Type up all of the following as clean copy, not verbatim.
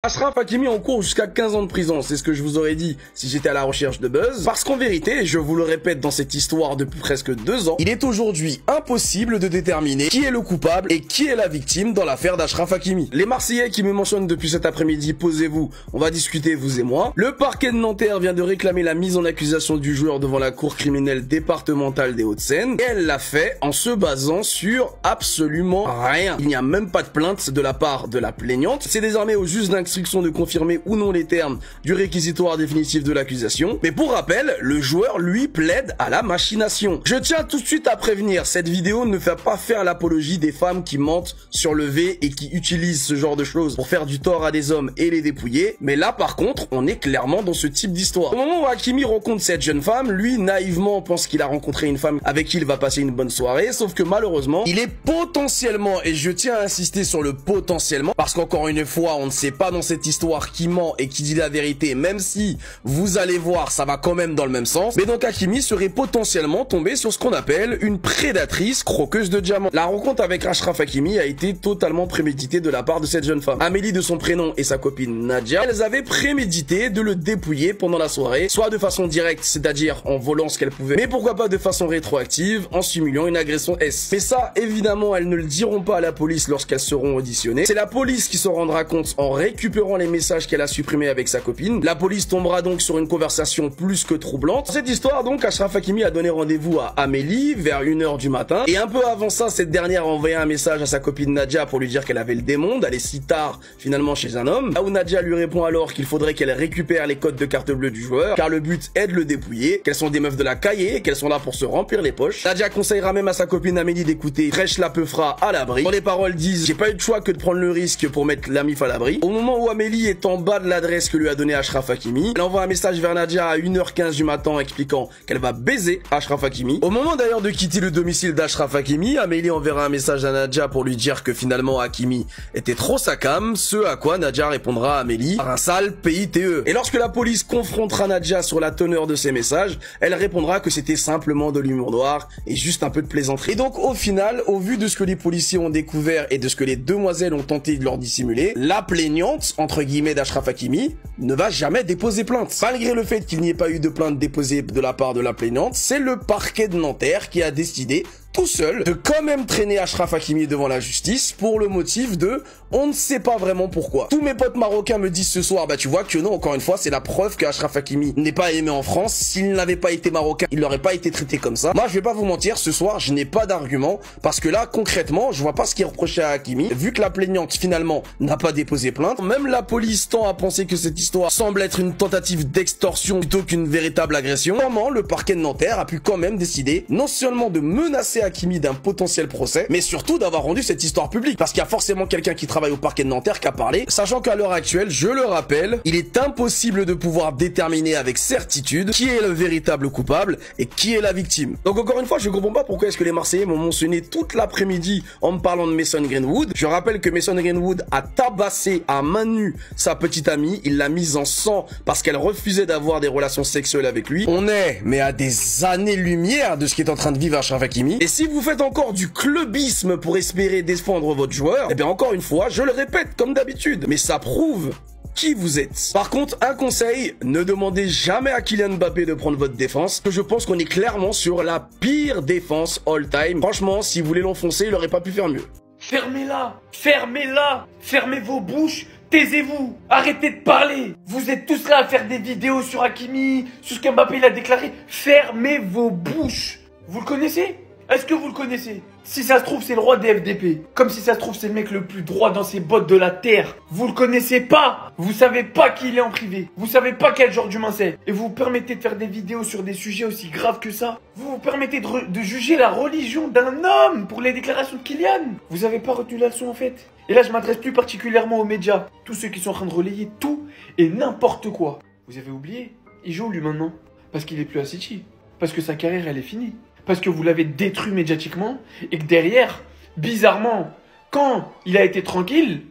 Achraf Hakimi encourt jusqu'à 15 ans de prison, c'est ce que je vous aurais dit si j'étais à la recherche de buzz. Parce qu'en vérité, je vous le répète dans cette histoire depuis presque 2 ans, il est aujourd'hui impossible de déterminer qui est le coupable et qui est la victime dans l'affaire d'Achraf Hakimi. Les Marseillais qui me mentionnent depuis cet après-midi, posez-vous, on va discuter vous et moi. Le parquet de Nanterre vient de réclamer la mise en accusation du joueur devant la cour criminelle départementale des Hauts-de-Seine. Et elle l'a fait en se basant sur absolument rien. Il n'y a même pas de plainte de la part de la plaignante. C'est désormais au juge d'instruction de confirmer ou non les termes du réquisitoire définitif de l'accusation. Mais pour rappel, le joueur, lui, plaide à la machination. Je tiens tout de suite à prévenir, cette vidéo ne fait pas faire l'apologie des femmes qui mentent sur le V et qui utilisent ce genre de choses pour faire du tort à des hommes et les dépouiller. Mais là, par contre, on est clairement dans ce type d'histoire. Au moment où Hakimi rencontre cette jeune femme, lui, naïvement, pense qu'il a rencontré une femme avec qui il va passer une bonne soirée, sauf que malheureusement, il est potentiellement, et je tiens à insister sur le potentiellement, parce qu'encore une fois, on ne sait pas dans cette histoire qui ment et qui dit la vérité, même si vous allez voir, ça va quand même dans le même sens. Mais donc Hakimi serait potentiellement tombé sur ce qu'on appelle une prédatrice croqueuse de diamants. La rencontre avec Achraf Hakimi a été totalement préméditée de la part de cette jeune femme. Amélie de son prénom et sa copine Nadia, elles avaient prémédité de le dépouiller pendant la soirée, soit de façon directe, c'est-à-dire en volant ce qu'elles pouvaient, mais pourquoi pas de façon rétroactive, en simulant une agression S. Mais ça, évidemment, elles ne le diront pas à la police lorsqu'elles seront auditionnées. C'est la police qui s'en rendra compte en récupérant les messages qu'elle a supprimés avec sa copine. La police tombera donc sur une conversation plus que troublante. Dans cette histoire, donc, Achraf Hakimi a donné rendez-vous à Amélie vers 1 h du matin. Et un peu avant ça, cette dernière a envoyé un message à sa copine Nadia pour lui dire qu'elle avait le démon, d'aller si tard, finalement, chez un homme. Là où Nadia lui répond alors qu'il faudrait qu'elle récupère les codes de carte bleue du joueur, car le but est de le dépouiller, qu'elles sont des meufs de la cahier et qu'elles sont là pour se remplir les poches. Nadia conseillera même à sa copine Amélie d'écouter Crèche la Peufra à l'abri. Quand les paroles disent, j'ai pas eu de choix que de prendre le risque pour mettre la mif à l'abri. Au moment où Amélie est en bas de l'adresse que lui a donné Achraf Hakimi, elle envoie un message vers Nadia à 1 h 15 du matin expliquant qu'elle va baiser Achraf Hakimi. Au moment d'ailleurs de quitter le domicile d'Achraf Hakimi, Amélie enverra un message à Nadia pour lui dire que finalement Hakimi était trop sa cam, ce à quoi Nadia répondra à Amélie par un sale PITE. Et lorsque la police confrontera Nadia sur la teneur de ses messages, elle répondra que c'était simplement de l'humour noir et juste un peu de plaisanterie. Et donc au final, au vu de ce que les policiers ont découvert et de ce que les demoiselles ont tenté de leur dissimuler, la plaignante, entre guillemets, d'Achraf Hakimi ne va jamais déposer plainte. Malgré le fait qu'il n'y ait pas eu de plainte déposée de la part de la plaignante, c'est le parquet de Nanterre qui a décidé tout seul de quand même traîner Achraf Hakimi devant la justice pour le motif de on ne sait pas vraiment pourquoi. Tous mes potes marocains me disent ce soir, bah tu vois que non, encore une fois, c'est la preuve que Achraf Hakimi n'est pas aimé en France. S'il n'avait pas été marocain, il n'aurait pas été traité comme ça. Moi, je vais pas vous mentir, ce soir, je n'ai pas d'argument parce que là, concrètement, je vois pas ce qui est reproché à Hakimi. Vu que la plaignante, finalement, n'a pas déposé plainte, même la police tend à penser que cette histoire semble être une tentative d'extorsion plutôt qu'une véritable agression. Comment le parquet de Nanterre a pu quand même décider non seulement de menacer Hakimi d'un potentiel procès, mais surtout d'avoir rendu cette histoire publique. Parce qu'il y a forcément quelqu'un qui travaille au parquet de Nanterre qui a parlé, sachant qu'à l'heure actuelle, je le rappelle, il est impossible de pouvoir déterminer avec certitude qui est le véritable coupable et qui est la victime. Donc encore une fois, je comprends pas pourquoi est-ce que les Marseillais m'ont mentionné toute l'après-midi en me parlant de Mason Greenwood. Je rappelle que Mason Greenwood a tabassé à main nue sa petite amie, il l'a mise en sang parce qu'elle refusait d'avoir des relations sexuelles avec lui. On est, mais à des années-lumière de ce qui est en train de vivre Achraf Hakimi. Et si vous faites encore du clubisme pour espérer défendre votre joueur, eh bien encore une fois, je le répète comme d'habitude, mais ça prouve qui vous êtes. Par contre, un conseil, ne demandez jamais à Kylian Mbappé de prendre votre défense, que je pense qu'on est clairement sur la pire défense all-time. Franchement, si vous voulez l'enfoncer, il aurait pas pu faire mieux. Fermez-la! Fermez-la! Fermez vos bouches! Taisez-vous! Arrêtez de parler! Vous êtes tous là à faire des vidéos sur Hakimi, sur ce qu'Mbappé il a déclaré. Fermez vos bouches! Vous le connaissez? Est-ce que vous le connaissez? Si ça se trouve, c'est le roi des FDP. Comme si ça se trouve, c'est le mec le plus droit dans ses bottes de la terre. Vous le connaissez pas. Vous savez pas qui il est en privé. Vous savez pas quel genre d'humain c'est. Et vous vous permettez de faire des vidéos sur des sujets aussi graves que ça. Vous vous permettez de juger la religion d'un homme pour les déclarations de Kylian. Vous avez pas retenu la leçon en fait. Et là, je m'adresse plus particulièrement aux médias. Tous ceux qui sont en train de relayer tout et n'importe quoi. Vous avez oublié? Il joue lui maintenant. Parce qu'il est plus à City. Parce que sa carrière, elle est finie. Parce que vous l'avez détruit médiatiquement et que derrière, bizarrement, quand il a été tranquille,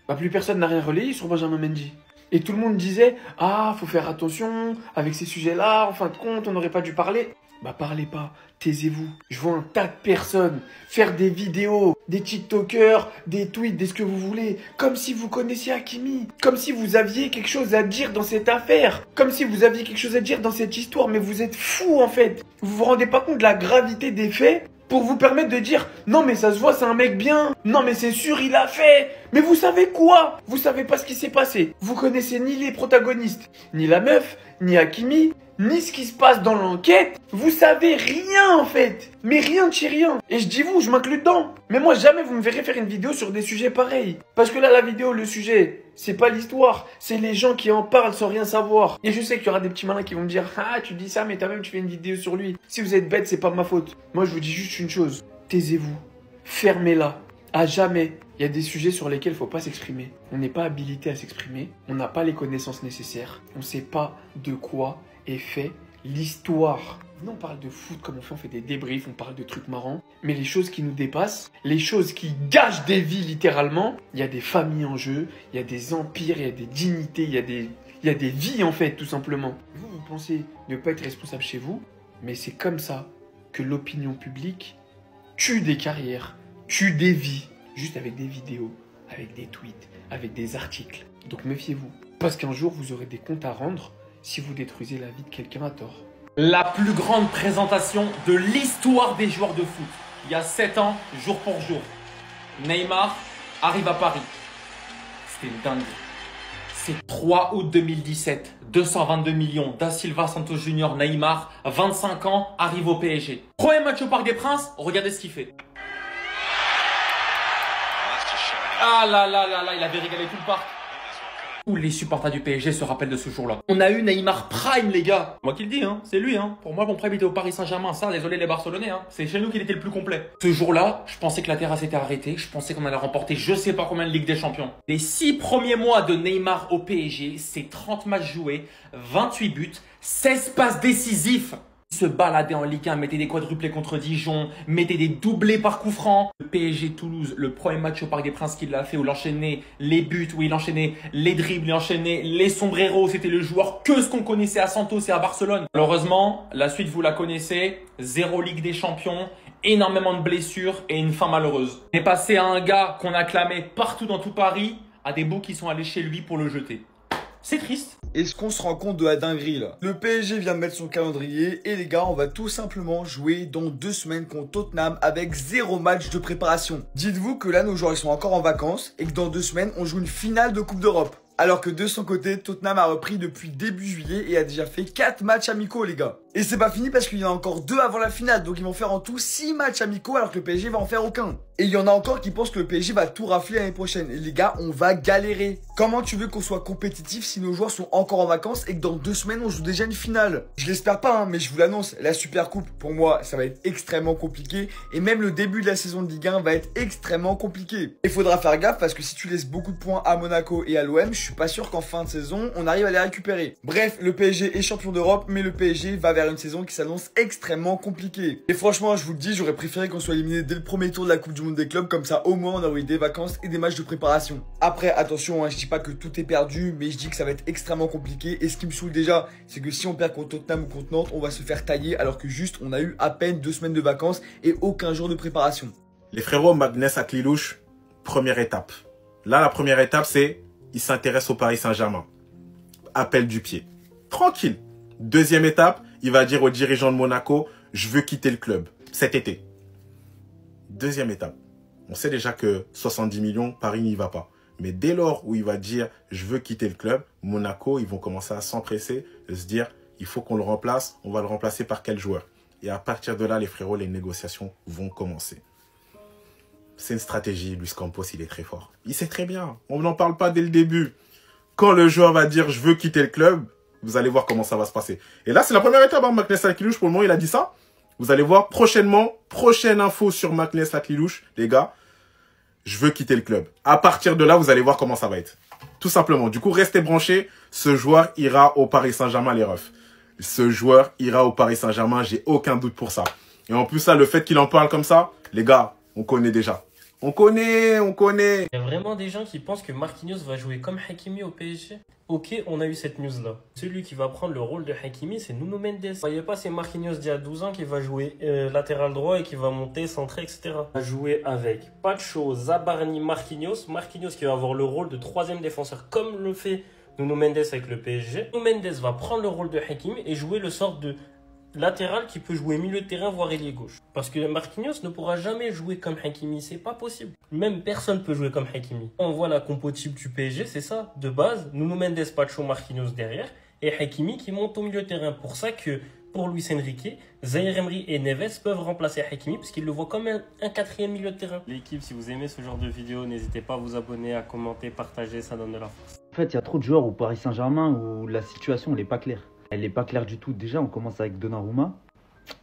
bah plus personne n'a rien relayé sur Benjamin Mendy. Et tout le monde disait « Ah, faut faire attention avec ces sujets-là, en fin de compte, on n'aurait pas dû parler. » Bah parlez pas, taisez-vous. Je vois un tas de personnes faire des vidéos, des TikTokers, des tweets, des ce que vous voulez, comme si vous connaissiez Hakimi, comme si vous aviez quelque chose à dire dans cette affaire, comme si vous aviez quelque chose à dire dans cette histoire, mais vous êtes fous en fait. Vous vous rendez pas compte de la gravité des faits pour vous permettre de dire non mais ça se voit, c'est un mec bien, non mais c'est sûr il a fait. Mais vous savez quoi? Vous savez pas ce qui s'est passé. Vous connaissez ni les protagonistes, ni la meuf, ni Hakimi, ni ce qui se passe dans l'enquête. Vous savez rien en fait. Mais rien de chez rien. Et je dis vous, je m'inclus dedans. Mais moi jamais vous me verrez faire une vidéo sur des sujets pareils. Parce que là la vidéo, le sujet, c'est pas l'histoire. C'est les gens qui en parlent sans rien savoir. Et je sais qu'il y aura des petits malins qui vont me dire ah tu dis ça mais toi-même tu fais une vidéo sur lui. Si vous êtes bête c'est pas ma faute. Moi je vous dis juste une chose. Taisez-vous. Fermez-la. À jamais. Il y a des sujets sur lesquels il ne faut pas s'exprimer. On n'est pas habilité à s'exprimer. On n'a pas les connaissances nécessaires. On ne sait pas de quoi est fait l'histoire. Nous, on parle de foot comme on fait des débriefs, on parle de trucs marrants. Mais les choses qui nous dépassent, les choses qui gâchent des vies littéralement, il y a des familles en jeu, il y a des empires, il y a des dignités, il y a des vies en fait, tout simplement. Vous pensez ne pas être responsable chez vous, mais c'est comme ça que l'opinion publique tue des carrières, tue des vies, juste avec des vidéos, avec des tweets, avec des articles. Donc méfiez-vous, parce qu'un jour vous aurez des comptes à rendre si vous détruisez la vie de quelqu'un à tort. La plus grande présentation de l'histoire des joueurs de foot. Il y a 7 ans, jour pour jour. Neymar arrive à Paris. C'était une dinguerie. C'est 3 août 2017. 222 millions. Da Silva Santos Junior, Neymar, 25 ans, arrive au PSG. Premier match au Parc des Princes, regardez ce qu'il fait. Ah là là là là, il avait régalé tout le parc. Tous les supporters du PSG se rappellent de ce jour-là. On a eu Neymar Prime, les gars. Moi qui le dis, hein, c'est lui. Hein. Pour moi, mon Prime était au Paris Saint-Germain. Ça, désolé les Barcelonais. Hein. C'est chez nous qu'il était le plus complet. Ce jour-là, je pensais que la terrasse était arrêtée. Je pensais qu'on allait remporter je sais pas combien de Ligue des Champions. Les 6 premiers mois de Neymar au PSG, c'est 30 matchs joués, 28 buts, 16 passes décisifs. Se baladait en Ligue 1, mettait des quadruplés contre Dijon, mettait des doublés par coup franc. Le PSG Toulouse, le premier match au Parc des Princes qu'il a fait, où il enchaînait les buts, où il enchaînait les dribbles, il enchaînait les sombreros. C'était le joueur que ce qu'on connaissait à Santos et à Barcelone. Malheureusement, la suite vous la connaissez, 0 Ligue des Champions, énormément de blessures et une fin malheureuse. On est passé à un gars qu'on acclamait partout dans tout Paris, à des boucs qui sont allés chez lui pour le jeter. C'est triste. Est-ce qu'on se rend compte de la dinguerie là? Le PSG vient de mettre son calendrier et les gars, on va tout simplement jouer dans 2 semaines contre Tottenham avec 0 match de préparation. Dites-vous que là, nos joueurs ils sont encore en vacances et que dans 2 semaines, on joue une finale de Coupe d'Europe. Alors que de son côté, Tottenham a repris depuis début juillet et a déjà fait 4 matchs amicaux les gars. Et c'est pas fini parce qu'il y en a encore 2 avant la finale, donc ils vont faire en tout 6 matchs amicaux alors que le PSG va en faire aucun. Et il y en a encore qui pensent que le PSG va tout rafler l'année prochaine. Et les gars, on va galérer. Comment tu veux qu'on soit compétitif si nos joueurs sont encore en vacances et que dans 2 semaines on joue déjà une finale? Je l'espère pas, hein, mais je vous l'annonce, la Super Coupe, pour moi, ça va être extrêmement compliqué. Et même le début de la saison de Ligue 1 va être extrêmement compliqué. Il faudra faire gaffe parce que si tu laisses beaucoup de points à Monaco et à l'OM, je suis pas sûr qu'en fin de saison, on arrive à les récupérer. Bref, le PSG est champion d'Europe, mais le PSG va vers une saison qui s'annonce extrêmement compliquée. Et franchement, je vous le dis, j'aurais préféré qu'on soit éliminé dès le premier tour de la Coupe du Monde des clubs, comme ça au moins on aurait eu des vacances et des matchs de préparation. Après, attention, hein, je dis pas que tout est perdu, mais je dis que ça va être extrêmement compliqué. Et ce qui me saoule déjà, c'est que si on perd contre Tottenham ou contre Nantes, on va se faire tailler alors que juste on a eu à peine 2 semaines de vacances et aucun jour de préparation. Les frérots Magnès Aklilouche, première étape. Là, la première étape, c'est il s'intéresse au Paris Saint-Germain. Appel du pied. Tranquille. Deuxième étape, il va dire aux dirigeants de Monaco, je veux quitter le club cet été. Deuxième étape. On sait déjà que 70 millions, Paris n'y va pas. Mais dès lors où il va dire je veux quitter le club, Monaco, ils vont commencer à s'empresser, de se dire il faut qu'on le remplace, on va le remplacer par quel joueur? Et à partir de là, les frérots, les négociations vont commencer. C'est une stratégie, Luis Campos, il est très fort. Il sait très bien, on n'en parle pas dès le début. Quand le joueur va dire je veux quitter le club, vous allez voir comment ça va se passer. Et là, c'est la première étape, hein, Magnès Aklilouche, pour le moment, il a dit ça. Vous allez voir prochainement, prochaine info sur Magnès Aklilouche, les gars. Je veux quitter le club. À partir de là, vous allez voir comment ça va être. Tout simplement. Du coup, restez branchés. Ce joueur ira au Paris Saint-Germain, les refs. Ce joueur ira au Paris Saint-Germain. J'ai aucun doute pour ça. Et en plus, là, le fait qu'il en parle comme ça, les gars, on connaît déjà. On connaît, on connaît. Il y a vraiment des gens qui pensent que Marquinhos va jouer comme Hakimi au PSG. Ok, on a eu cette news-là. Celui qui va prendre le rôle de Hakimi, c'est Nuno Mendes. Vous voyez pas, c'est Marquinhos d'il y a 12 ans qui va jouer latéral droit et qui va monter, centrer, etc. Il va jouer avec Pacho, Zabarni, Marquinhos. Marquinhos qui va avoir le rôle de troisième défenseur, comme le fait Nuno Mendes avec le PSG. Nuno Mendes va prendre le rôle de Hakimi et jouer le sort de latéral qui peut jouer milieu de terrain, voire ailier gauche. Parce que Marquinhos ne pourra jamais jouer comme Hakimi, c'est pas possible. Même personne peut jouer comme Hakimi. On voit la compo type du PSG, c'est ça, de base. Nuno Mendes, Pacho, Marquinhos derrière, et Hakimi qui monte au milieu de terrain. Pour ça que, pour Luis Enrique, Zaïre Emery et Neves peuvent remplacer Hakimi, parce qu'ils le voient comme un quatrième milieu de terrain. L'équipe, si vous aimez ce genre de vidéo, n'hésitez pas à vous abonner, à commenter, partager, ça donne de la force. En fait, il y a trop de joueurs au Paris Saint-Germain où la situation n'est pas claire. Elle n'est pas claire du tout. Déjà, on commence avec Donnarumma.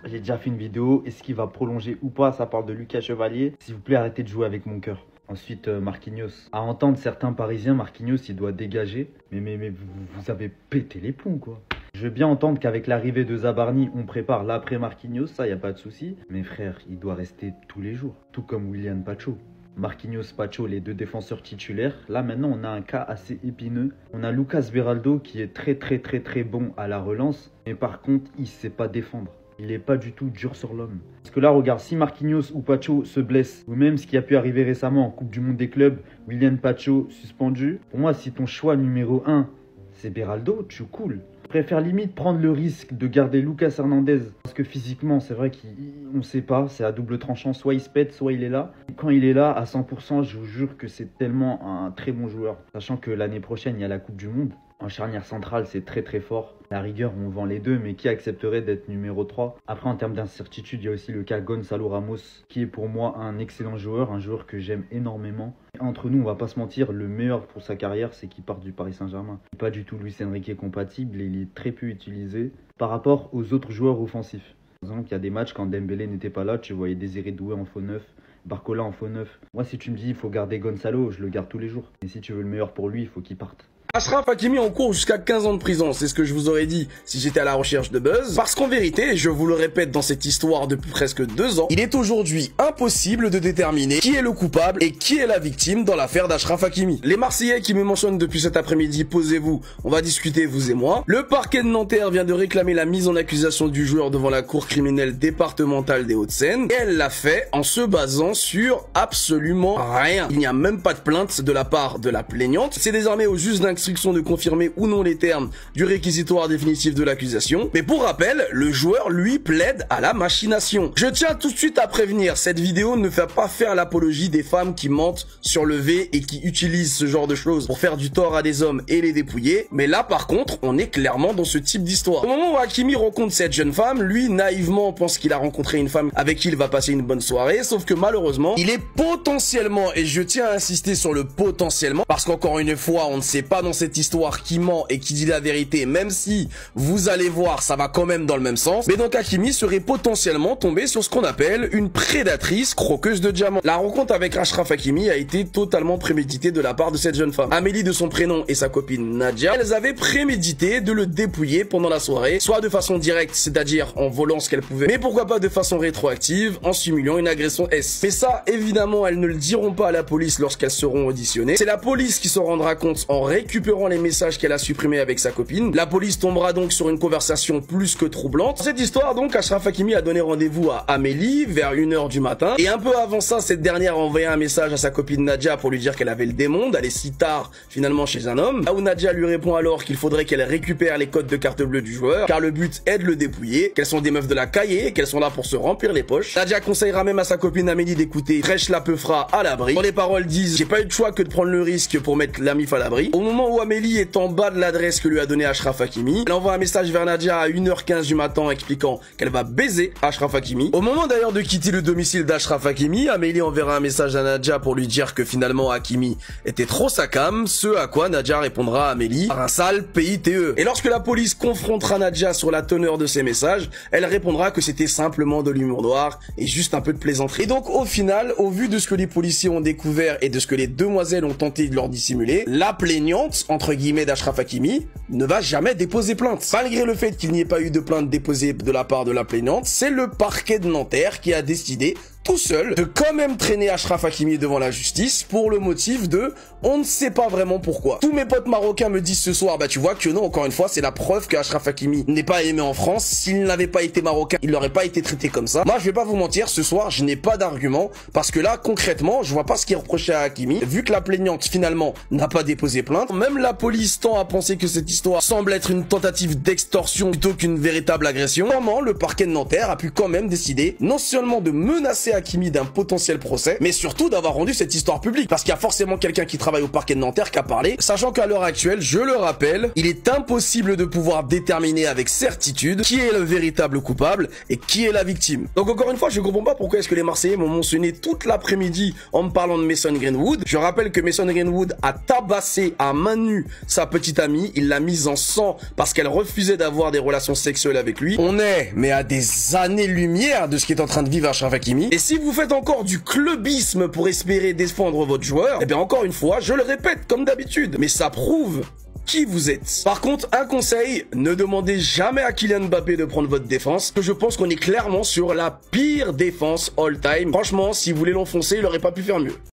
J'ai déjà fait une vidéo. Est-ce qu'il va prolonger ou pas? Ça parle de Lucas Chevalier. S'il vous plaît, arrêtez de jouer avec mon cœur. Ensuite, Marquinhos. À entendre certains Parisiens, Marquinhos, il doit dégager. Mais vous avez pété les plombs, quoi. Je veux bien entendre qu'avec l'arrivée de Zabarni, on prépare l'après Marquinhos. Ça, il n'y a pas de souci. Mais frère, il doit rester tous les jours. Tout comme William Pacho. Marquinhos, Pacho, les deux défenseurs titulaires. Là, maintenant, on a un cas assez épineux. On a Lucas Beraldo qui est très bon à la relance. Mais par contre, il ne sait pas défendre. Il n'est pas du tout dur sur l'homme. Parce que là, regarde, si Marquinhos ou Pacho se blesse, ou même ce qui a pu arriver récemment en Coupe du Monde des clubs, William Pacho suspendu. Pour moi, si ton choix numéro 1, c'est Beraldo, tu coules. Je préfère limite prendre le risque de garder Lucas Hernandez. Parce que physiquement, c'est vrai qu'on ne sait pas. C'est à double tranchant. Soit il se pète, soit il est là. Quand il est là, à 100%, je vous jure que c'est tellement un très bon joueur. Sachant que l'année prochaine, il y a la Coupe du Monde. En charnière centrale, c'est très fort. À la rigueur, on vend les deux, mais qui accepterait d'être numéro 3? Après, en termes d'incertitude, il y a aussi le cas Gonzalo Ramos, qui est pour moi un excellent joueur, un joueur que j'aime énormément. Entre nous, on va pas se mentir, le meilleur pour sa carrière, c'est qu'il part du Paris Saint-Germain. Pas du tout Luis Enrique compatible et il est très peu utilisé par rapport aux autres joueurs offensifs. Par exemple, il y a des matchs quand Dembélé n'était pas là, tu voyais Désiré Doué en faux neuf, Barcola en faux neuf. Moi, si tu me dis il faut garder Gonzalo, je le garde tous les jours. Et si tu veux le meilleur pour lui, il faut qu'il parte. Achraf Hakimi en cours jusqu'à 15 ans de prison, c'est ce que je vous aurais dit si j'étais à la recherche de buzz. Parce qu'en vérité, je vous le répète dans cette histoire depuis presque 2 ans, il est aujourd'hui impossible de déterminer qui est le coupable et qui est la victime dans l'affaire d'Achraf Hakimi. Les Marseillais qui me mentionnent depuis cet après-midi, posez-vous, on va discuter vous et moi. Le parquet de Nanterre vient de réclamer la mise en accusation du joueur devant la cour criminelle départementale des Hauts-de-Seine. Et elle l'a fait en se basant sur absolument rien. Il n'y a même pas de plainte de la part de la plaignante. C'est désormais au juge d'instruction de confirmer ou non les termes du réquisitoire définitif de l'accusation. Mais pour rappel, le joueur, lui, plaide à la machination. Je tiens tout de suite à prévenir, cette vidéo ne fait pas faire l'apologie des femmes qui mentent sur le V et qui utilisent ce genre de choses pour faire du tort à des hommes et les dépouiller. Mais là, par contre, on est clairement dans ce type d'histoire. Au moment où Hakimi rencontre cette jeune femme, lui, naïvement, pense qu'il a rencontré une femme avec qui il va passer une bonne soirée, sauf que malheureusement, il est potentiellement, et je tiens à insister sur le potentiellement, parce qu'encore une fois, on ne sait pas dans cette histoire qui ment et qui dit la vérité, même si vous allez voir, ça va quand même dans le même sens. Mais donc Hakimi serait potentiellement tombé sur ce qu'on appelle une prédatrice croqueuse de diamants. La rencontre avec Achraf Hakimi a été totalement préméditée de la part de cette jeune femme. Amélie de son prénom et sa copine Nadia, elles avaient prémédité de le dépouiller pendant la soirée, soit de façon directe, c'est-à-dire en volant ce qu'elles pouvaient, mais pourquoi pas de façon rétroactive, en simulant une agression S. Mais ça, évidemment, elles ne le diront pas à la police lorsqu'elles seront auditionnées. C'est la police qui s'en rendra compte en récupérant les messages qu'elle a supprimés avec sa copine. La police tombera donc sur une conversation plus que troublante. Dans cette histoire donc, Achraf Hakimi a donné rendez-vous à Amélie vers 1h du matin. Et un peu avant ça, cette dernière a envoyé un message à sa copine Nadia pour lui dire qu'elle avait le démon d'aller si tard finalement chez un homme. Là où Nadia lui répond alors qu'il faudrait qu'elle récupère les codes de carte bleue du joueur, car le but est de le dépouiller, qu'elles sont des meufs de la cahier, qu'elles sont là pour se remplir les poches. Nadia conseillera même à sa copine Amélie d'écouter Fresh la Peufra à l'abri. Quand les paroles disent « J'ai pas eu de choix que de prendre le risque pour mettre la mif à l'abri », au moment où Amélie est en bas de l'adresse que lui a donné Achraf Hakimi, elle envoie un message vers Nadia à 1h15 du matin expliquant qu'elle va baiser Achraf Hakimi. Au moment d'ailleurs de quitter le domicile d'Achraf Hakimi, Amélie enverra un message à Nadia pour lui dire que finalement Hakimi était trop sa cam, ce à quoi Nadia répondra à Amélie par un sale PITE. Et lorsque la police confrontera Nadia sur la teneur de ses messages, elle répondra que c'était simplement de l'humour noir et juste un peu de plaisanterie. Et donc au final, au vu de ce que les policiers ont découvert et de ce que les demoiselles ont tenté de leur dissimuler, la plaignante, entre guillemets, d'Achraf Hakimi ne va jamais déposer plainte. Malgré le fait qu'il n'y ait pas eu de plainte déposée de la part de la plaignante, c'est le parquet de Nanterre qui a décidé tout seul de quand même traîner Achraf Hakimi devant la justice pour le motif de on ne sait pas vraiment pourquoi. Tous mes potes marocains me disent ce soir, bah tu vois que non, encore une fois, c'est la preuve que Achraf Hakimi n'est pas aimé en France. S'il n'avait pas été marocain, il n'aurait pas été traité comme ça. Moi, je vais pas vous mentir, ce soir, je n'ai pas d'argument parce que là, concrètement, je vois pas ce qui est reproché à Hakimi. Vu que la plaignante, finalement, n'a pas déposé plainte, même la police tend à penser que cette histoire semble être une tentative d'extorsion plutôt qu'une véritable agression. Comment le parquet de Nanterre a pu quand même décider non seulement de menacer Hakimi d'un potentiel procès, mais surtout d'avoir rendu cette histoire publique. Parce qu'il y a forcément quelqu'un qui travaille au parquet de Nanterre qui a parlé, sachant qu'à l'heure actuelle, je le rappelle, il est impossible de pouvoir déterminer avec certitude qui est le véritable coupable et qui est la victime. Donc encore une fois, je comprends pas pourquoi est-ce que les Marseillais m'ont mentionné toute l'après-midi en me parlant de Mason Greenwood. Je rappelle que Mason Greenwood a tabassé à main nue sa petite amie, il l'a mise en sang parce qu'elle refusait d'avoir des relations sexuelles avec lui. On est, mais à des années-lumière de ce qui est en train de vivre Achraf Hakimi. Et si vous faites encore du clubisme pour espérer défendre votre joueur, eh bien encore une fois, je le répète comme d'habitude, mais ça prouve qui vous êtes. Par contre, un conseil, ne demandez jamais à Kylian Mbappé de prendre votre défense, que je pense qu'on est clairement sur la pire défense all-time. Franchement, si vous voulez l'enfoncer, il aurait pas pu faire mieux.